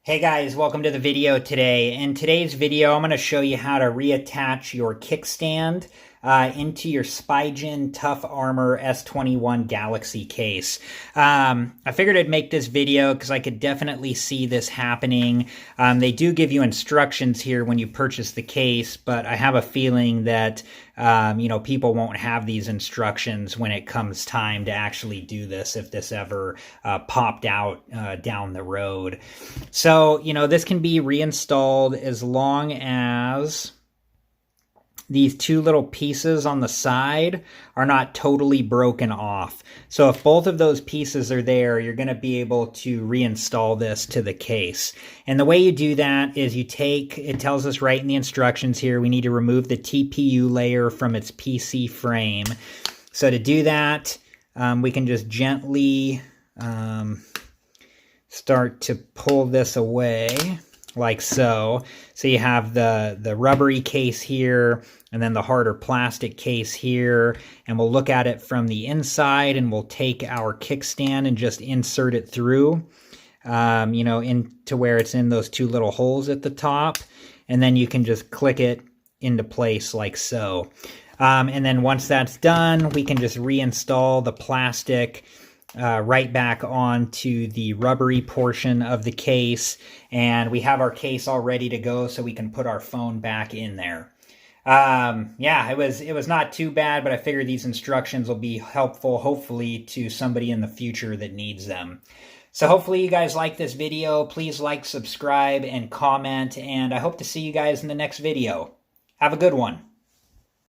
Hey guys, welcome to the video today. In today's video, I'm going to show you how to reattach your kickstand into your Spigen Tough Armor S21 Galaxy case. I figured I'd make this video because I could definitely see this happening. They do give you instructions here when you purchase the case, but I have a feeling that people won't have these instructions when it comes time to actually do this if this ever popped out down the road. So, this can be reinstalled as long as these two little pieces on the side are not totally broken off. So if both of those pieces are there, you're going to be able to reinstall this to the case. And the way you do that is it tells us right in the instructions here, we need to remove the TPU layer from its PC frame. So to do that, we can just gently start to pull this away like so. So you have the rubbery case here and then the harder plastic case here, and we'll look at it from the inside and we'll take our kickstand and just insert it through, into where it's in those two little holes at the top, and then you can just click it into place like so. And then once that's done, we can just reinstall the plastic right back onto the rubbery portion of the case, and we have our case all ready to go so we can put our phone back in there. It was not too bad, but I figured these instructions will be helpful, hopefully, to somebody in the future that needs them. So hopefully you guys like this video. Please like, subscribe, and comment, and I hope to see you guys in the next video. Have a good one.